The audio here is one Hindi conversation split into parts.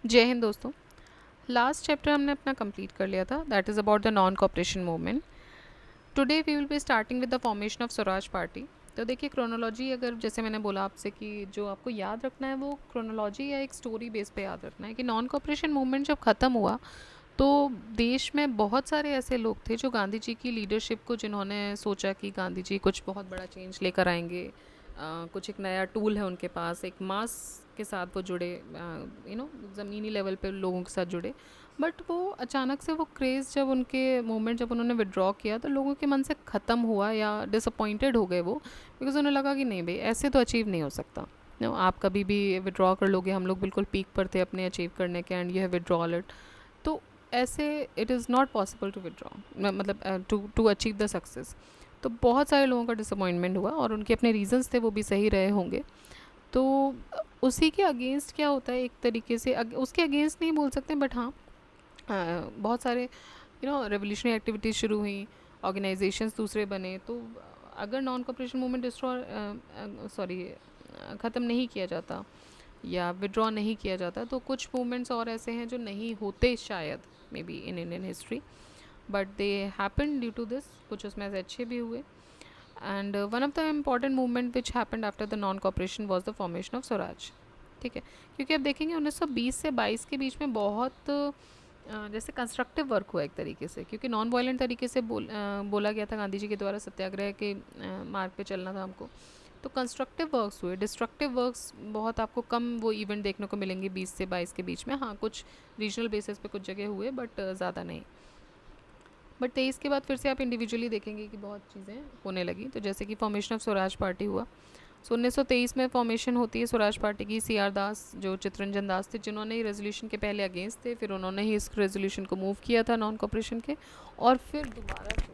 जय हिंद दोस्तों। लास्ट चैप्टर हमने अपना कंप्लीट कर लिया था, that is about the non cooperation movement. Today we will be starting with the formation of Swaraj party. तो देखिए क्रोनोलॉजी, अगर जैसे मैंने बोला आपसे कि जो आपको याद रखना है वो क्रोनोलॉजी या एक स्टोरी बेस पे याद रखना है कि नॉन कॉपरेशन मूवमेंट जब ख़त्म हुआ तो देश में बहुत सारे ऐसे लोग थे जो गांधी जी की लीडरशिप को, जिन्होंने सोचा कि गांधी जी कुछ बहुत बड़ा चेंज लेकर आएंगे, कुछ एक नया टूल है उनके पास, एक मास के साथ वो जुड़े, ज़मीनी लेवल पे लोगों के साथ जुड़े। बट वो अचानक से वो क्रेज़, जब उनके मूवमेंट जब उन्होंने विड्रॉ किया तो लोगों के मन से ख़त्म हुआ या डिसअपॉइंटेड हो गए वो, बिकॉज उन्हें लगा कि नहीं भाई ऐसे तो अचीव नहीं हो सकता। आप कभी भी विड्रॉ कर लोगे, हम लोग बिल्कुल पीक पर थे अपने अचीव करने के, and you have withdrawal it. तो ऐसे it is not possible to withdraw, मतलब टू अचीव द सक्सेस। तो बहुत सारे लोगों का डिसअपॉइंटमेंट हुआ और उनके अपने रीजंस थे, वो भी सही रहे होंगे। तो उसी के अगेंस्ट क्या होता है, एक तरीके से उसके अगेंस्ट नहीं बोल सकते, बट हाँ, बहुत सारे रेवोल्यूशनरी एक्टिविटीज़ शुरू हुई, ऑर्गेनाइजेशंस दूसरे बने। तो अगर नॉन कॉपरेशन मूवमेंट ख़त्म नहीं किया जाता या विड्रॉ नहीं किया जाता तो कुछ मूवमेंट्स और ऐसे हैं जो नहीं होते शायद, maybe in Indian history, but they happen due to this. कुछ उसमें से अच्छे भी हुए। And one of the important movement which happened after the non cooperation was the formation of Swaraj. ठीक है, क्योंकि अब देखेंगे 1920 से 22 के बीच में बहुत जैसे कंस्ट्रक्टिव वर्क हुआ एक तरीके से, क्योंकि नॉन वायलेंट तरीके से बोला गया था गांधी जी के द्वारा, सत्याग्रह के मार्ग पे चलना था हमको। तो कंस्ट्रक्टिव वर्क्स हुए, डिस्ट्रक्टिव वर्क्स बहुत आपको कम वो इवेंट देखने को मिलेंगे 20 से 22 के बीच में। हाँ, कुछ रीजनल बेसिस पे कुछ जगह हुए, बट ज़्यादा नहीं। बट 23 के बाद फिर से आप इंडिविजुअली देखेंगे कि बहुत चीज़ें होने लगी। तो जैसे कि फॉर्मेशन ऑफ स्वराज पार्टी हुआ, सो 1923 में फॉर्मेशन होती है स्वराज पार्टी की। सी आर दास, जो चित्तरंजन दास थे, जिन्होंने रेजोल्यूशन के पहले अगेंस्ट थे, फिर उन्होंने ही इस रेजोल्यूशन को मूव किया था नॉन कॉपरेशन के, और फिर दोबारा से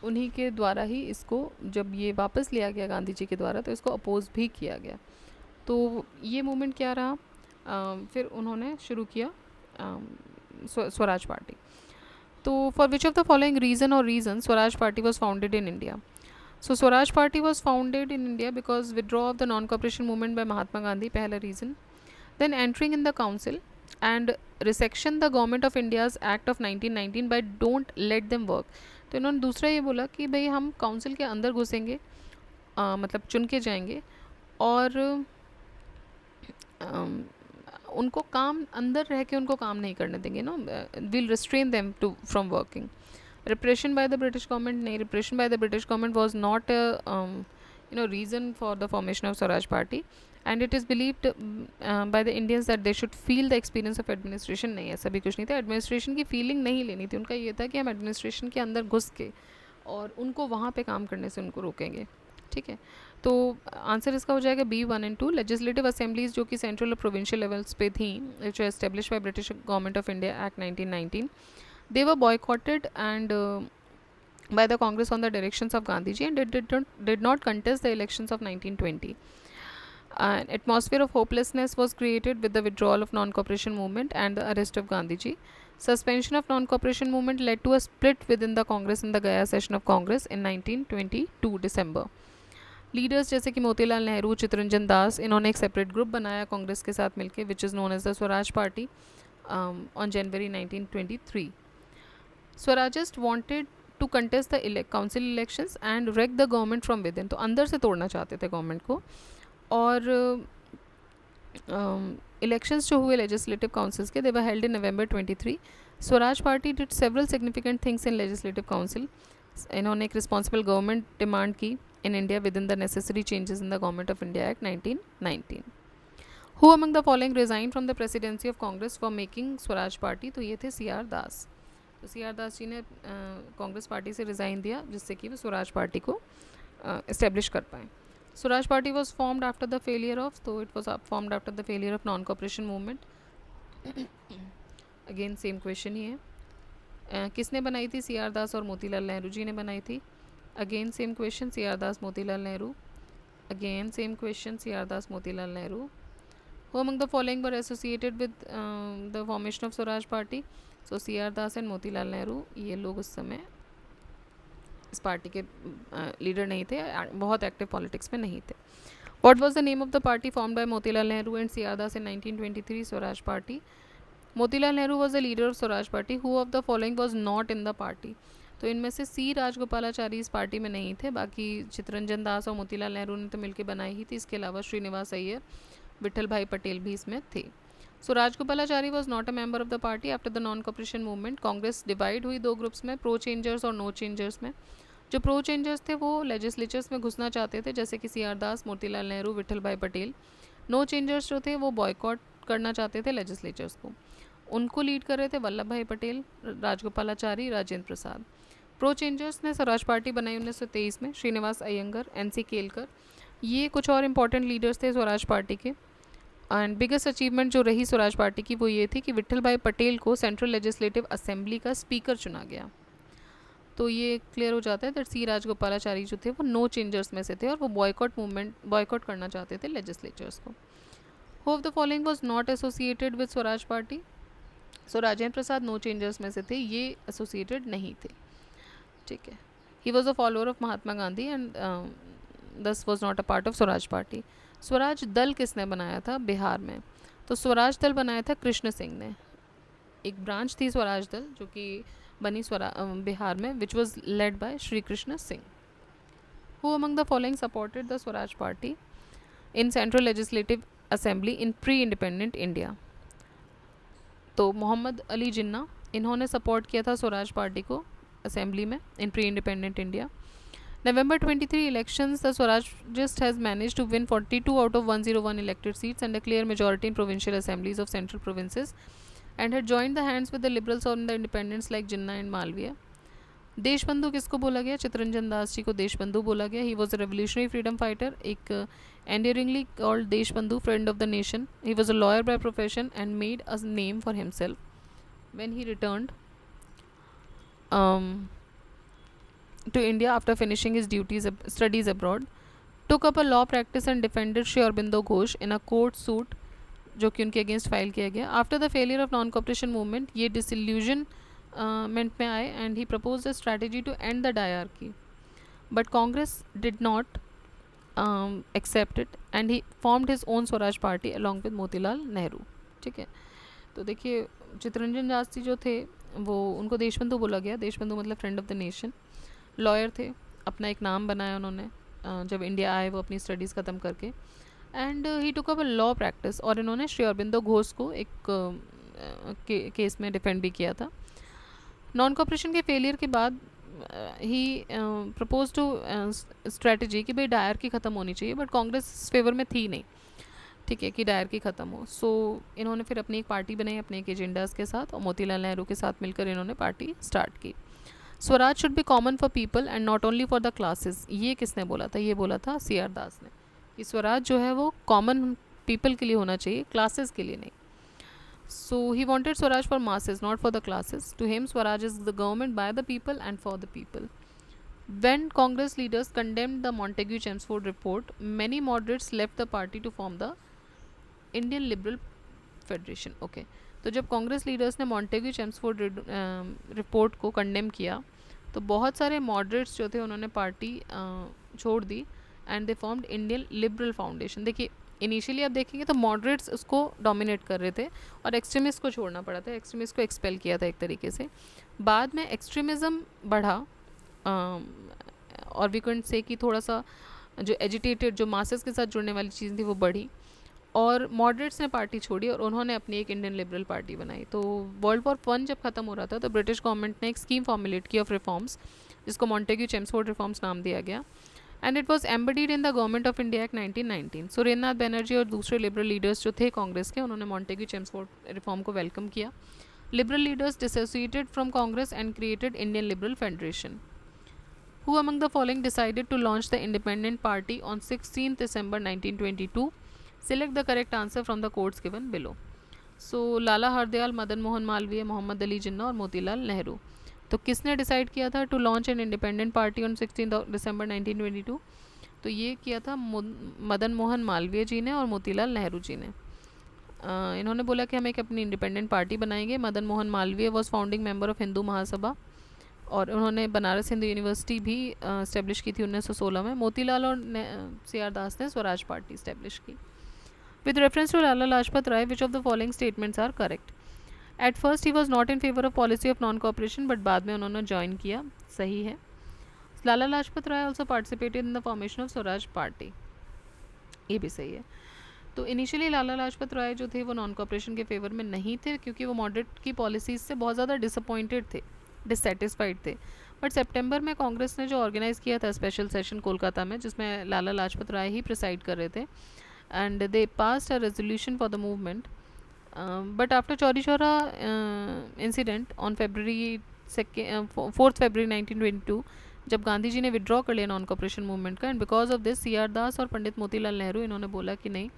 उन्हीं के द्वारा ही इसको, जब ये वापस लिया गया गांधी जी के द्वारा, तो इसको अपोज भी किया गया। तो ये मूवमेंट क्या रहा, फिर उन्होंने शुरू किया स्वराज पार्टी। तो for which of the following reason और reason Swaraj party was founded in India. So Swaraj Party was founded in India because withdrawal of the non-cooperation movement by Mahatma Gandhi, पहला reason. Then entering in the council and resection the government of India's Act of 1919 by don't let them work. तो इन्होंने दूसरा ये बोला कि भाई हम काउंसिल के अंदर घुसेंगे, मतलब चुन के जाएंगे, और उनको काम अंदर रह के उनको काम नहीं करने देंगे, no will restrain them to from working. Repression by the British government, nahi, repression by the British government was not a reason for the formation of Swaraj Party, and it is believed by the Indians that they should feel the experience of administration. नहीं, ऐसा भी कुछ नहीं था, एडमिनिस्ट्रेशन की फीलिंग नहीं लेनी थी। उनका ये था कि हम एडमिनिस्ट्रेशन के अंदर घुस के और उनको वहाँ पे काम करने से उनको रोकेंगे। ठीक है, तो आंसर इसका हो जाएगा बी 1 and 2। लेजिस्लेटिव असेंबलीज जो कि सेंट्रल और प्रोविंशियल लेवल्स पे थी, जो establish by British government of India act 1919, they were boycotted and by the Congress on the directions of Gandhiji, and it did not contest the elections of 1920. An atmosphere of hopelessness was created with the withdrawal of non-cooperation movement and the arrest of Gandhiji. Suspension of non-cooperation movement led to a split within the Congress in the Gaya session of Congress in 1922 December. Leaders जैसे कि मोतीलाल नेहरू, चित्तरंजन दास, इन्होंने एक सेपरेट ग्रुप बनाया कांग्रेस के साथ मिलकर, which is known as the Swaraj party, on January 1923. Swarajist wanted to contest the council elections and wreck the government from within. तो अंदर से तोड़ना चाहते थे गवर्नमेंट को। और इलेक्शंस जो हुए लेजिस्लेटिव काउंसिल्स के, they were held in November 23। Swaraj party did several significant things in legislative council. इन्होंने एक रिस्पॉन्सिबल गवर्नमेंट डिमांड की in India with in the necessary changes in the government of India act 1919। Who among the following resign from the presidency of Congress for making Swaraj party. तो ये थे सी आर दास। तो सी आर दास जी ने कांग्रेस पार्टी से रिज़ाइन दिया, जिससे कि वो स्वराज पार्टी को इस्टेब्लिश कर पाए। Swaraj party was formed after the failure of, तो it was formed after the failure of non cooperation movement. Again same question ही है, किसने बनाई थी? सी आर दास और मोतीलाल नेहरू जी ने बनाई थी। Again same question, C R Das, Motilal Nehru. Again same question, C R Das, Motilal Nehru. Who among the following were associated with the formation of Swaraj Party? So C R Das and Motilal Nehru, ये लोग उस समय इस पार्टी के लीडर नहीं थे, बहुत एक्टिव पॉलिटिक्स में नहीं थे। What was the name of the party formed by Motilal Nehru and C.R. Das in 1923? Swaraj Party. Motilal Nehru was the leader of Swaraj Party. Who of the following was not in the party? तो इनमें से सी राजगोपालाचारी इस पार्टी में नहीं थे, बाकी चितरंजन दास और मोतीलाल नेहरू ने तो मिलकर बनाई ही थी. इसके अलावा श्रीनिवास अय्यर, विठल भाई पटेल भी इसमें थे. So Rajagopalachari was not a member of the party. After the non cooperation movement Congress divide हुई दो ग्रुप्स में, प्रो चेंजर्स और नो चेंजर्स में. जो प्रो चेंजर्स थे वो लेजिस्लेचर्स में घुसना चाहते थे, जैसे कि सी आर दास, मोतीलाल नेहरू, विठल भाई पटेल. नो चेंजर्स जो थे वो बॉयकॉट करना चाहते थे लेजिस्लेचर्स को. उनको लीड कर रहे थे वल्लभ भाई पटेल, राजगोपालाचारी, राजेंद्र प्रसाद. प्रो चेंजर्स ने स्वराज पार्टी बनाई 1923 में. श्रीनिवास अयंगर, एन.सी. केलकर, ये कुछ और इम्पॉर्टेंट लीडर्स थे स्वराज पार्टी के. एंड बिगेस्ट अचीवमेंट जो रही स्वराज पार्टी की वो ये थी कि विठल भाई पटेल को सेंट्रल लेजिस्लेटिव असेंबली का स्पीकर चुना गया. तो ये क्लियर हो जाता है दैट सी राजगोपालाचारी जो थे वो नो चेंजर्स में से थे और वो बॉयकॉट करना चाहते थे लेजिस्लेचर्स को. Who of the following was not associated with Swaraj party? So Rajendra Prasad no changers में से थे, ये एसोसिएटेड नहीं थे. ठीक है. He was a follower of Mahatma Gandhi and this was not a part of Swaraj party. स्वराज दल किसने बनाया था बिहार में? तो स्वराज दल बनाया था कृष्ण सिंह ने. एक ब्रांच थी स्वराज दल जो कि बनी बिहार में, which was led by Shri Krishna Singh. Who among the following supported the Swaraj party in central legislative assembly in pre independent India? तो मोहम्मद अली जिन्ना, इन्होंने सपोर्ट किया था स्वराज पार्टी को असेंबली में इन pre independent India. November 23 elections, the Swarajist has managed to win 42 out of 101 elected seats and a clear majority in provincial assemblies of central provinces and had joined the hands with the liberals on the independents like Jinnah and Malviya. Deshbandhu किसको बोला गया? चितरंजन दास जी को देशबंधु बोला गया. ही was a revolutionary freedom fighter, एक endearingly called Deshbandhu, friend of the nation. He was a lawyer by profession and made a name for himself when he returned to India after finishing his studies abroad. Took up a law practice and defended Sri Aurobindo Ghosh in a court suit जो कि उनके अगेंस्ट फाइल किया गया. After the failure of non cooperation movement ये डिसइल्यूजनमेंट में आए and he propose the strategy to end the dyarchy, but Congress did not accept it and he formed his own Swaraj party along with Motilal Nehru. ठीक है. तो देखिए चितरंजन दास जी जो थे वो उनको देशबंधु बोला गया. देशबंधु मतलब friend of the nation. Lawyer थे, अपना एक नाम बनाया उन्होंने जब इंडिया आए वो अपनी स्टडीज़ ख़त्म करके. And he took up a law practice और इन्होंने श्री अरबिंदो घोष को एक केस में डिफेंड भी किया था. नॉन कॉपरेशन के फेलियर के बाद ही प्रपोज टू स्ट्रेटजी कि भाई डायर की ख़त्म होनी चाहिए, बट कांग्रेस इस फेवर में थी नहीं. ठीक है कि डायर की ख़त्म हो. सो इन्होंने फिर अपनी एक पार्टी बनाई अपने एक एजेंडाज़ के साथ और मोतीलाल नेहरू के साथ मिलकर इन्होंने पार्टी स्टार्ट की. Swaraj should be common for people and not only for the classes. ये किसने बोला था? ये बोला था सी आर दास ने कि स्वराज जो है वो कॉमन पीपल के लिए होना चाहिए, क्लासेस के लिए नहीं. So he wanted Swaraj for masses not for the classes. To him Swaraj is the government by the people and for the people. When Congress leaders condemned the Montagu-Chelmsford report, many moderates left the party to form the Indian Liberal Federation. Okay. तो जब कांग्रेस लीडर्स ने मॉन्टेग्यू चेम्सफोर्ड रिपोर्ट को कंडेम किया तो बहुत सारे मॉडरेट्स जो थे उन्होंने पार्टी छोड़ दी and they formed Indian liberal foundation. देखिए इनिशियली आप देखेंगे तो मॉडरेट्स उसको डोमिनेट कर रहे थे और एक्सट्रीमिस्ट को छोड़ना पड़ा था, एक्सट्रीमिस्ट को एक्सपेल किया था एक तरीके से. बाद में एक्सट्रीमिज़म बढ़ा और वी कैन से कि थोड़ा सा जो एजिटेटेड जो मासेस के साथ जुड़ने वाली चीज़ थी वो बढ़ी और मॉडरेट्स ने पार्टी छोड़ी और उन्होंने अपनी एक इंडियन लिबरल पार्टी बनाई. तो वर्ल्ड वॉर 1 जब ख़त्म हो रहा था तो ब्रिटिश गवर्नमेंट ने एक स्कीम फॉर्मुलेट की ऑफ रिफॉर्म्स जिसको मॉन्टेग्यू चेम्सफोर्ड रिफॉर्म्स नाम दिया गया and it was embedded in the government of India act 1919. Surendranath Banerjee और दूसरे लिबरल लीडर्स जो थे कांग्रेस के उन्होंने मॉन्टेग्यू चेम्सफोर्ड रिफॉर्म को वेलकम किया. Liberal leaders dissociated from Congress and created Indian liberal federation. Who among the following decided to launch the independent party on 16th December 1922? Select the correct answer from the quotes given below. So Lala Hardayal, Madan Mohan Malaviya, Mohammad Ali Jinnah और मोतीलाल नेहरू. तो किसने डिसाइड किया था to launch an independent party on 16 December 1922? तो ये किया था मदन मोहन मालवीय जी ने और मोतीलाल नेहरू जी ने. इन्होंने बोला कि हम एक अपनी इंडिपेंडेंट पार्टी बनाएंगे. Madan Mohan Malviya was founding member of Hindu Mahasabha और उन्होंने बनारस हिंदू यूनिवर्सिटी भी इस्टेब्लिश की थी 1916 में। मोतीलाल और सी आर दास ने स्वराज पार्टी इस्टेब्लिश की। With reference to Lala Lajpat Rai, which of the following statements are correct? At first he was not in favour of policy of non cooperation, but बाद में उन्होंने ज्वाइन किया, सही है। Lala Lajpat Rai also participated in the formation of Swaraj party, ये भी सही है। तो इनिशियली लाला लाजपत राय जो थे वो नॉन कॉपरेशन के फेवर में नहीं थे, क्योंकि वो मॉडरेट की पॉलिसीज से बहुत ज़्यादा डिसअपॉइंटेड थे, डिससेटिस्फाइड थे। बट सितंबर में कांग्रेस ने जो ऑर्गेनाइज़ किया था स्पेशल सेशन कोलकाता में, जिसमें लाला लाजपत राय ही प्रिसाइड कर रहे थे, and they passed a resolution for the movement. But after Chauri Chaura incident on February 4 February 1922, जब गांधी जी ने विड्रॉ कर लिया नॉन कॉपरेशन मूवमेंट का, and because of this C R Das और पंडित मोतीलाल नेहरू इन्होंने बोला कि नहीं,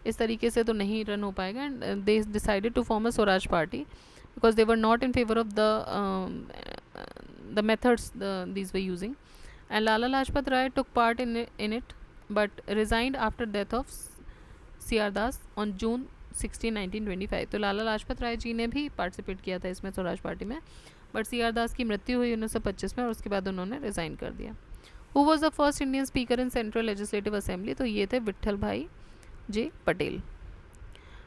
इस तरीके से तो नहीं रन हो पाएगा, and they decided to form a Swaraj party because they were not in favour of the methods these we using, and Lala Lajpat Rai took part in it but resigned after death of C R Das on June 16, 1925। तो लाला लाजपत राय जी ने भी पार्टिसिपेट किया था इसमें स्वराज पार्टी में, बट सी आर दास की मृत्यु हुई 1925 में और उसके बाद उन्होंने रिज़ाइन कर दिया। Who was the first Indian speaker in central legislative assembly? तो ये थे विट्ठल भाई जे पटेल।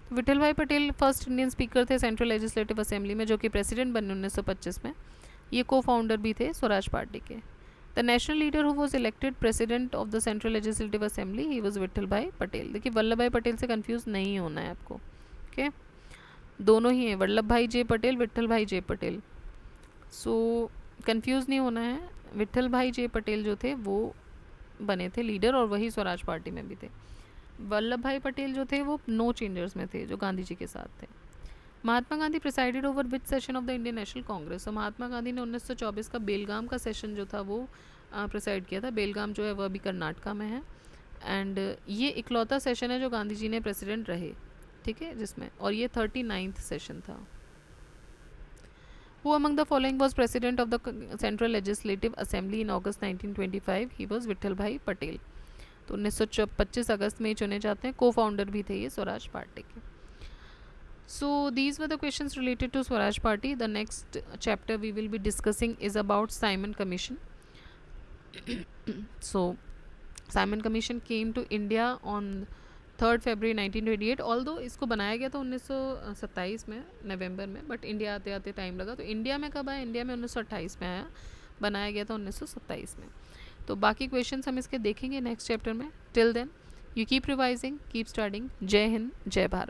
तो विट्ठल भाई पटेल फर्स्ट इंडियन स्पीकर थे सेंट्रल लेजिस्लेटिव असेंबली में, जो कि प्रेसिडेंट बने 1925 में। ये को फाउंडर भी थे स्वराज पार्टी के। The national leader who was elected president of the central legislative assembly, he was Vitthal भाई पटेल। देखिए वल्लभ भाई पटेल से कन्फ्यूज़ नहीं होना है आपको, ओके? दोनों ही हैं, वल्लभ भाई जे पटेल, विट्ठल भाई जे पटेल। सो कंफ्यूज नहीं होना है। विट्ठल भाई जे पटेल जो थे वो बने थे लीडर, और वही स्वराज पार्टी में भी थे। वल्लभ भाई पटेल जो थे वो नो चेंजर्स में थे, जो गांधी जी के साथ थे। Mahatma Gandhi presided over which session of the Indian national Congress? तो महात्मा गांधी ने 1924 का बेलगाम का सेशन जो था वो प्रिसाइड किया था। बेलगाम जो है वह अभी कर्नाटका में है, एंड ये इकलौता सेशन है जो गांधी जी ने प्रेसिडेंट रहे, ठीक है, जिसमें, और ये 39th सेशन था। Who among the following was president of the Central Legislative Assembly in August 1925? He was Vitthal भाई पटेल। तो 1925 अगस्त में चुने जाते हैं। को फाउंडर भी थे ये स्वराज पार्टी के। So these were the questions related to Swaraj Party. The next chapter we will be discussing is about Simon Commission. So Simon Commission came to India on 3 February 1928। Although इसको बनाया गया था 1927 में नवंबर में, बट इंडिया आते आते टाइम लगा। तो इंडिया में कब आया? इंडिया में 1928 में आया, बनाया गया था 1927 में। तो बाकी क्वेश्चंस हम इसके देखेंगे नेक्स्ट चैप्टर में। Till then you keep revising, keep studying. जय हिंद, जय भारत।